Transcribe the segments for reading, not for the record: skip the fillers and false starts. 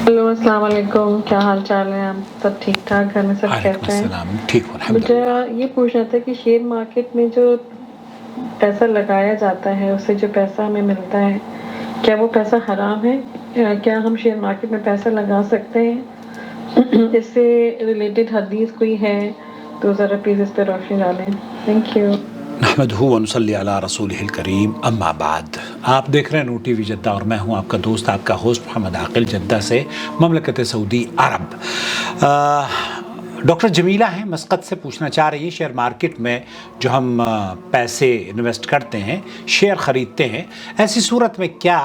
Hello السلام علیکم، کیا حال چال ہے؟ آپ سب ٹھیک ٹھاک؟ گھر میں سب کیسے ہیں؟ السلام، ٹھیک ہوں الحمد مجھے للہ۔ یہ پوچھنا تھا کہ شیئر مارکیٹ میں جو پیسہ لگایا جاتا ہے، اس سے جو پیسہ ہمیں ملتا ہے، کیا وہ پیسہ حرام ہے؟ کیا ہم شیئر مارکیٹ میں پیسہ لگا سکتے ہیں؟ اس سے ریلیٹڈ حدیث کوئی ہے تو ذرا پلیز اس پہ روشنی ڈالیں۔ Thank you. نحمدہ ونصلی علی رسولہ الکریم، اما بعد۔ آپ دیکھ رہے ہیں نو ٹی وی جدہ اور میں ہوں آپ کا دوست، آپ کا ہوسٹ محمد عاقل، جدہ سے، مملکت سعودی عرب۔ ڈاکٹر جمیلہ ہیں مسقط سے، پوچھنا چاہ رہی ہیں شیئر مارکیٹ میں جو ہم پیسے انویسٹ کرتے ہیں، شیئر خریدتے ہیں، ایسی صورت میں کیا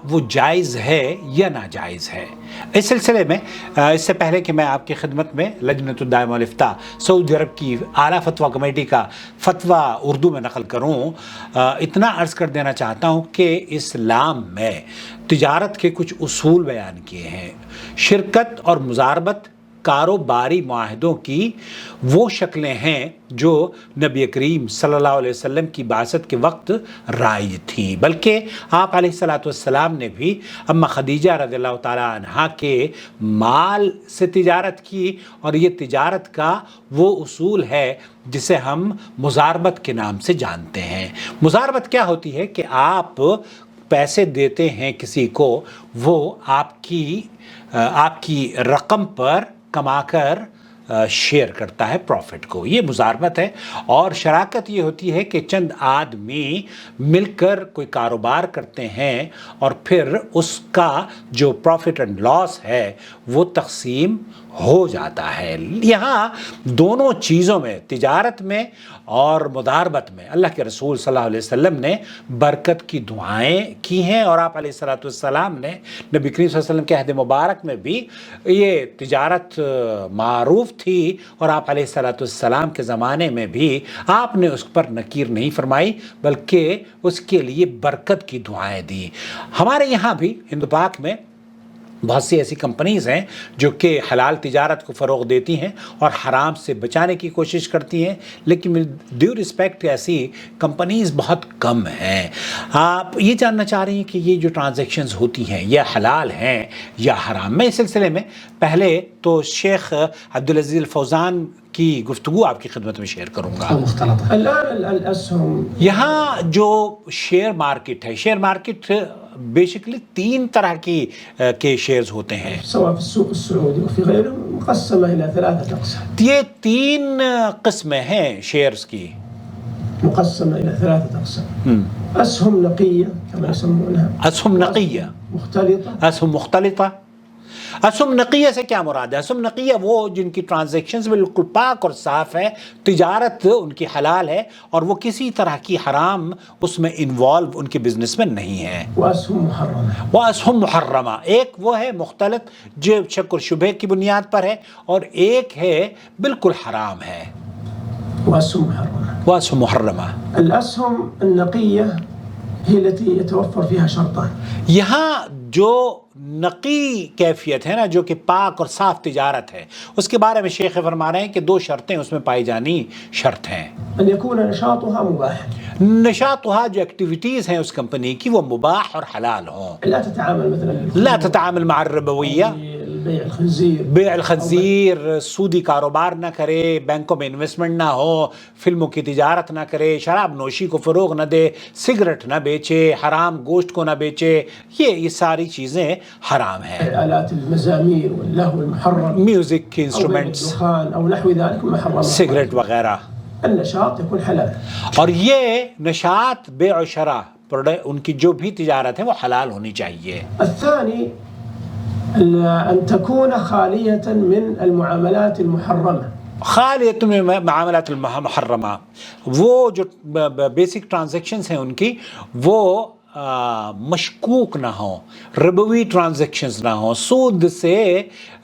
وہ جائز ہے یا ناجائز ہے؟ اس سلسلے میں اس سے پہلے کہ میں آپ کی خدمت میں لجنۃ الدائمہ والافتاء سعودی عرب کی اعلیٰ فتویٰ کمیٹی کا فتویٰ اردو میں نقل کروں، اتنا عرض کر دینا چاہتا ہوں کہ اسلام میں تجارت کے کچھ اصول بیان کیے ہیں۔ شرکت اور مضاربت کاروباری معاہدوں کی وہ شکلیں ہیں جو نبی کریم صلی اللہ علیہ وسلم کی بعثت کے وقت رائج تھیں، بلکہ آپ علیہ الصلوۃ والسلام نے بھی اما خدیجہ رضی اللہ تعالیٰ عنہا کے مال سے تجارت کی، اور یہ تجارت کا وہ اصول ہے جسے ہم مضاربت کے نام سے جانتے ہیں۔ مضاربت کیا ہوتی ہے کہ آپ پیسے دیتے ہیں کسی کو، وہ آپ کی رقم پر کما کر شیئر کرتا ہے پروفٹ کو، یہ مضاربت ہے۔ اور شراکت یہ ہوتی ہے کہ چند آدمی مل کر کوئی کاروبار کرتے ہیں اور پھر اس کا جو پروفٹ اینڈ لاس ہے وہ تقسیم ہو جاتا ہے۔ یہاں دونوں چیزوں میں، تجارت میں اور مضاربت میں، اللہ کے رسول صلی اللہ علیہ وسلم نے برکت کی دعائیں کی ہیں، اور آپ علیہ الصلوۃ والسلام نے نبی کریم صلی اللہ علیہ وسلم کے عہد مبارک میں بھی یہ تجارت معروف تھی، اور آپ علیہ الصلوۃ والسلام کے زمانے میں بھی آپ نے اس پر نکیر نہیں فرمائی بلکہ اس کے لیے برکت کی دعائیں دی۔ ہمارے یہاں بھی ہند پاک میں بہت سی ایسی کمپنیز ہیں جو کہ حلال تجارت کو فروغ دیتی ہیں اور حرام سے بچانے کی کوشش کرتی ہیں، لیکن ڈیو رسپیکٹ ایسی کمپنیز بہت کم ہیں۔ آپ یہ جاننا چاہ رہی ہیں کہ یہ جو ٹرانزیکشنز ہوتی ہیں یہ حلال ہیں یا حرام؟ میں اس سلسلے میں پہلے تو شیخ عبدالعزیز الفوزان کی گفتگو آپ کی خدمت میں شیئر کروں گا۔ یہاں جو شیئر مارکیٹ ہے، شیئر مارکیٹ بیسیکلی تین طرح کے شیئرز ہوتے ہیں، یہ تین قسمیں ہیں شیئرز کی۔ مقسمة إلى ثلاثة أقسام: أسهم نقية كما يسمونها، اسہم نقیہ، مختلطة۔ اسہم مختلطہ۔ اسہم نقیہ سے کیا مراد ہے؟ اسہم نقیہ وہ جن کی ٹرانزیکشنز بالکل پاک اور صاف ہے، تجارت ان کی حلال ہے اور وہ کسی طرح کی حرام اس میں انوالو ان کے بزنس میں نہیں ہے۔ وأسهم محرمة۔ وہ اسہم محرمہ، ایک وہ ہے مختلط جو شک و شبہ کی بنیاد پر ہے، اور ایک ہے بالکل حرام ہے، وأسهم محرمة۔ وہ اسہم محرمہ۔ الأسهم النقية هي التي يتوفر فيها شرطان: یہاں جو نقی کیفیت ہے نا، جو کہ پاک اور صاف تجارت ہے، اس کے بارے میں شیخ فرما رہے ہیں کہ دو شرطیں اس میں پائی جانی شرط ہیں۔ أن يكون نشاطها مباح، نشاطها جو ایکٹیویٹیز ہیں اس کمپنی کی وہ مباح اور حلال ہوں، لا تتعامل مثلا لا تتعامل مع الربویہ، البيع الخنزير، بیع الخنزیر، سودی کاروبار نہ کرے، بینکوں میں انویسٹمنٹ نہ ہو، فلموں کی تجارت نہ کرے، شراب نوشی کو فروغ نہ دے، سگریٹ نہ بیچے، حرام گوشت کو نہ بیچے، یہ ساری چیزیں حرام ہیں۔ آلات المزامير واللهو المحرم، میوزک کے أو بيع انسٹرومنٹس، الدخان أو نحو ذلك محرم، سگریٹ وغیرہ، النشاط يكون حلال۔ اور یہ نشاط، بیع و شراء، ان کی جو بھی تجارت ہے وہ حلال ہونی چاہیے۔ الثاني أن تكون خالية من المعاملات المحرمة، خالیت میں معاملات المحرمہ، وہ جو بیسک ٹرانزیکشنز ہیں ان کی وہ مشکوک نہ ہوں، ربوی ٹرانزیکشنز نہ ہوں، سود سے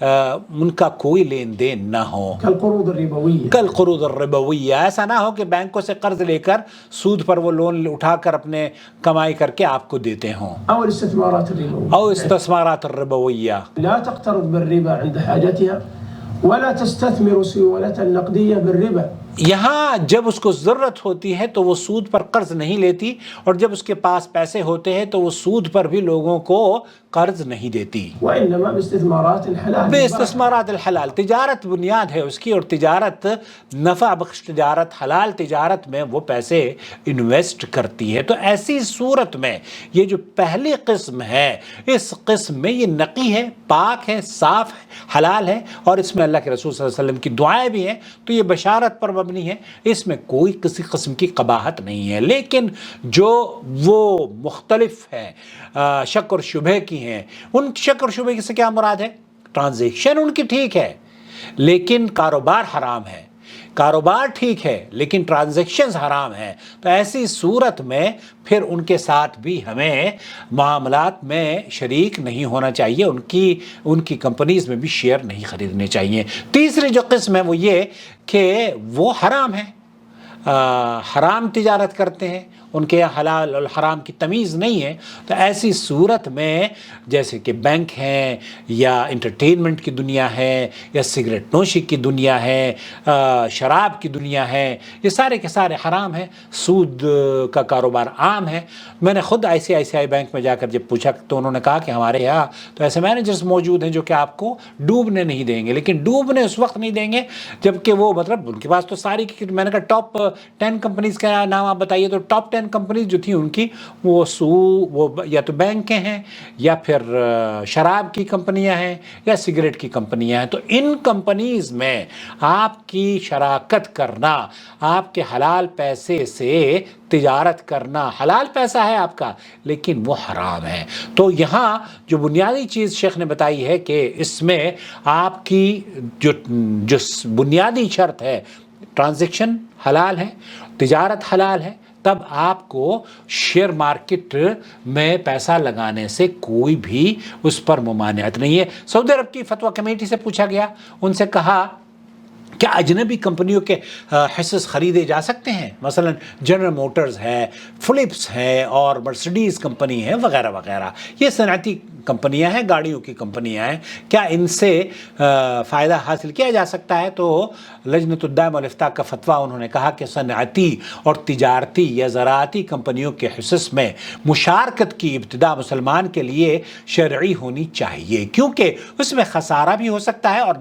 ان کا کوئی لین دین نہ ہو، كالقروض الربوية، کالقروض الربویہ، ایسا نہ ہو کہ بینکوں سے قرض لے کر سود پر وہ لون اٹھا کر اپنے کمائی کر کے آپ کو دیتے ہوں، أو الاستثمارات الربوية، او استثمارات الربویہ۔ لا تقترض بالربا عند حاجتها ولا تستثمر سيولة النقدية بالربا۔ یہاں جب اس کو ضرورت ہوتی ہے تو وہ سود پر قرض نہیں لیتی، اور جب اس کے پاس پیسے ہوتے ہیں تو وہ سود پر بھی لوگوں کو قرض نہیں دیتی۔ وإنما باستثمارات الحلال بے استثمارات الحلال، تجارت بنیاد ہے اس کی، اور تجارت نفع بخش تجارت، حلال تجارت میں وہ پیسے انویسٹ کرتی ہے۔ تو ایسی صورت میں یہ جو پہلی قسم ہے، اس قسم میں یہ نقی ہے، پاک ہے، صاف ہے، حلال ہے، اور اس میں اللہ کے رسول صلی اللہ علیہ وسلم کی دعائیں بھی ہیں، تو یہ بشارت پر مبنی ہے، اس میں کوئی کسی قسم کی قباحت نہیں ہے۔ لیکن جو وہ مختلف ہے، شک اور شبہ کی ہیں، ان شک اور شبہ سے کیا مراد ہے؟ ٹرانزیکشن ان کی ٹھیک ہے لیکن کاروبار حرام ہے، کاروبار ٹھیک ہے لیکن ٹرانزیکشنز حرام ہیں، تو ایسی صورت میں پھر ان کے ساتھ بھی ہمیں معاملات میں شریک نہیں ہونا چاہیے، ان کی کمپنیز میں بھی شیئر نہیں خریدنے چاہیے۔ تیسری جو قسم ہے وہ یہ کہ وہ حرام ہے، حرام تجارت کرتے ہیں، ان کے یہاں حلال اور حرام کی تمیز نہیں ہے، تو ایسی صورت میں جیسے کہ بینک ہیں، یا انٹرٹینمنٹ کی دنیا ہے، یا سگریٹ نوشی کی دنیا ہے، شراب کی دنیا ہے، یہ سارے کے سارے حرام ہیں، سود کا کاروبار عام ہے۔ میں نے خود ICICI بینک میں جا کر جب پوچھا تو انہوں نے کہا کہ ہمارے یہاں تو ایسے مینیجرز موجود ہیں جو کہ آپ کو ڈوبنے نہیں دیں گے، لیکن ڈوبنے اس وقت نہیں دیں گے جب کہ وہ مطلب ان کے پاس تو ساری کی، میں نے کہا ٹاپ 10 کمپنیز کا نام آپ بتائیے، تو ٹاپ 10 کمپنیز جو تھیں ان کی وہ یا تو بینکیں ہیں، یا پھر شراب کی کمپنیاں ہیں، یا سگریٹ کی کمپنیاں ہیں۔ تو ان کمپنیز میں آپ کی شراکت کرنا، آپ کے حلال پیسے سے تجارت کرنا، حلال پیسہ ہے آپ کا لیکن وہ حرام ہے۔ تو یہاں جو بنیادی چیز شیخ نے بتائی ہے کہ اس میں آپ کی جو بنیادی شرط ہے، ٹرانزیکشن حلال ہے، تجارت حلال ہے، تب آپ کو شیئر مارکیٹ میں پیسہ لگانے سے کوئی بھی اس پر ممانعت نہیں ہے۔ سعودی عرب کی فتویٰ کمیٹی سے پوچھا گیا، ان سے کہا کیا اجنبی کمپنیوں کے حصص خریدے جا سکتے ہیں؟ مثلا جنرل موٹرز ہے، فلپس ہے، اور مرسڈیز کمپنی ہے، وغیرہ وغیرہ، یہ صنعتی کمپنیاں ہیں، گاڑیوں کی کمپنیاں ہیں، کیا ان سے فائدہ حاصل کیا جا سکتا ہے؟ تو لجنۃ الدائمہ والافتاء کا فتویٰ انہوں نے کہا کہ صنعتی اور تجارتی یا زراعتی کمپنیوں کے حصص میں مشارکت کی ابتدا مسلمان کے لیے شرعی ہونی چاہیے، کیونکہ اس میں خسارہ بھی ہو سکتا ہے اور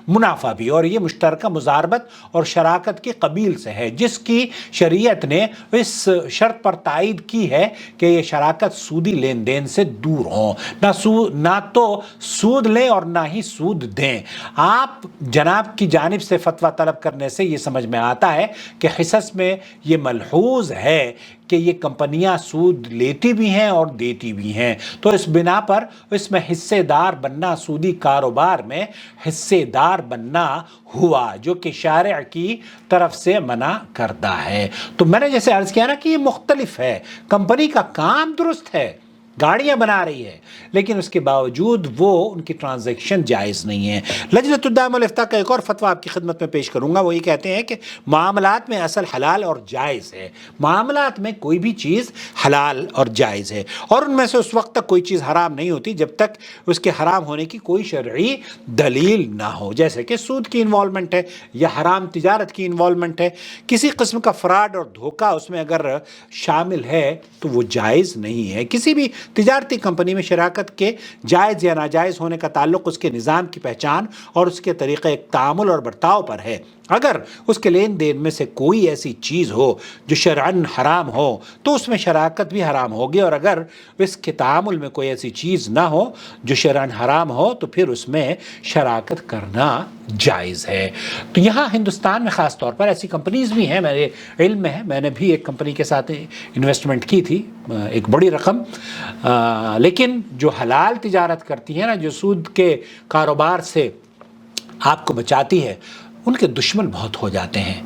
منافع بھی، اور یہ مشترکہ مضاربت اور شراکت کے قبیل سے ہے، جس کی شریعت نے اس شرط پر تائید کی ہے کہ یہ شراکت سودی لین دین سے دور ہوں، نہ تو سود لیں اور نہ ہی سود دیں۔ آپ جناب کی جانب سے فتویٰ طلب کرنے سے یہ سمجھ میں آتا ہے کہ حصص میں یہ ملحوظ ہے کہ یہ کمپنیاں سود لیتی بھی ہیں اور دیتی بھی ہیں، تو اس بنا پر اس میں حصے دار بننا، سودی کاروبار میں حصے دار بننا ہوا، جو کہ شارع کی طرف سے منع کردہ ہے۔ تو میں نے جیسے عرض کیا نا کہ یہ مختلف ہے، کمپنی کا کام درست ہے، گاڑیاں بنا رہی ہے، لیکن اس کے باوجود وہ ان کی ٹرانزیکشن جائز نہیں ہے۔ لجنۃ الدائمہ والافتاء کا ایک اور فتویٰ آپ کی خدمت میں پیش کروں گا، وہ یہ کہتے ہیں کہ معاملات میں اصل حلال اور جائز ہے، معاملات میں کوئی بھی چیز حلال اور جائز ہے، اور ان میں سے اس وقت تک کوئی چیز حرام نہیں ہوتی جب تک اس کے حرام ہونے کی کوئی شرعی دلیل نہ ہو، جیسے کہ سود کی انوالومنٹ ہے یا حرام تجارت کی انوالومنٹ ہے، کسی قسم کا فراڈ اور دھوکہ اس میں اگر شامل ہے تو وہ جائز نہیں ہے۔ کسی بھی تجارتی کمپنی میں شراکت کے جائز یا ناجائز ہونے کا تعلق اس کے نظام کی پہچان اور اس کے طریقہ تعامل اور برتاؤ پر ہے۔ اگر اس کے لین دین میں سے کوئی ایسی چیز ہو جو شرعاً حرام ہو تو اس میں شراکت بھی حرام ہوگی، اور اگر اس کے تعامل میں کوئی ایسی چیز نہ ہو جو شرعاً حرام ہو تو پھر اس میں شراکت کرنا جائز ہے۔ تو یہاں ہندوستان میں خاص طور پر ایسی کمپنیز بھی ہیں، میرے علم میں ہے، میں نے بھی ایک کمپنی کے ساتھ انویسٹمنٹ کی تھی ایک بڑی رقم، لیکن جو حلال تجارت کرتی ہے نا، جو سود کے کاروبار سے آپ کو بچاتی ہے، ان کے دشمن بہت ہو جاتے ہیں۔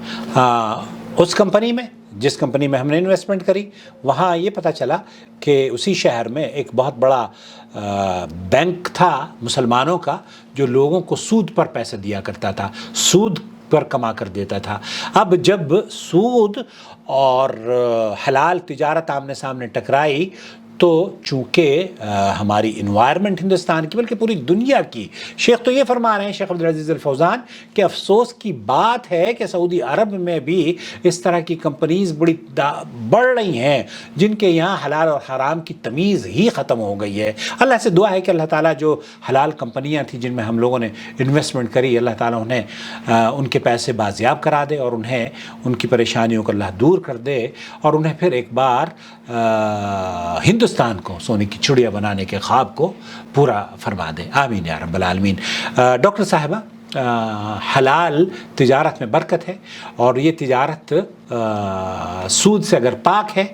اس کمپنی میں، جس کمپنی میں ہم نے انویسٹمنٹ کری، وہاں یہ پتہ چلا کہ اسی شہر میں ایک بہت بڑا بینک تھا مسلمانوں کا جو لوگوں کو سود پر پیسے دیا کرتا تھا، سود پر کما کر دیتا تھا۔ اب جب سود اور حلال تجارت آمنے سامنے ٹکرائی تو چونکہ ہماری انوائرمنٹ ہندوستان کی بلکہ پوری دنیا کی، شیخ تو یہ فرما رہے ہیں شیخ عبدالعزیز الفوزان کہ افسوس کی بات ہے کہ سعودی عرب میں بھی اس طرح کی کمپنیز بڑی بڑھ رہی ہیں جن کے یہاں حلال اور حرام کی تمیز ہی ختم ہو گئی ہے۔ اللہ سے دعا ہے کہ اللہ تعالیٰ جو حلال کمپنیاں تھیں جن میں ہم لوگوں نے انویسٹمنٹ کری، اللہ تعالیٰ انہیں ان کے پیسے بازیاب کرا دے اور انہیں ان کی پریشانیوں کو اللہ دور کر دے اور انہیں پھر ایک بار ہندوستان کو سونے کی چڑیا بنانے کے خواب کو پورا فرما دے، آمین یا رب العالمین۔ ڈاکٹر صاحبہ، حلال تجارت میں برکت ہے اور یہ تجارت سود سے اگر پاک ہے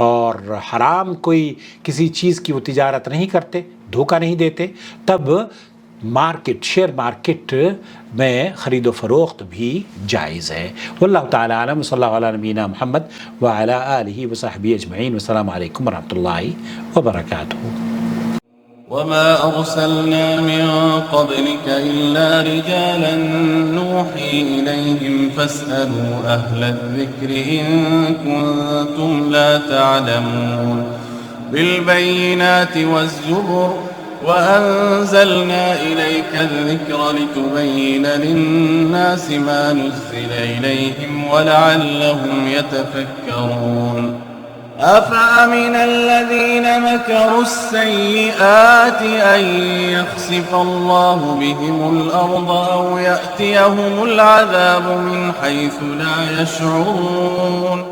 اور حرام کوئی کسی چیز کی وہ تجارت نہیں کرتے، دھوکہ نہیں دیتے، تب مارکیٹ، شیئر مارکیٹ میں خرید و فروخت بھی جائز ہے۔ واللہ تعالی عالم، صلی اللہ علیہ نبینا محمد وعلی آلہ وصحبہ اجمعین، والسلام علیکم ورحمۃ اللہ وبرکاتہ۔ وما أرسلنا من قبلك إلا رجالا نوحي إليهم فاسألوا أهل الذكر إن كنتم لا تعلمون بالبينات والزبر وأنزلنا إليك الذكر لتبين للناس ما نزل إليهم ولعلهم يتفكرون أفأمن الذين مكروا السيئات أن يخسف الله بهم الأرض أو يأتيهم العذاب من حيث لا يشعرون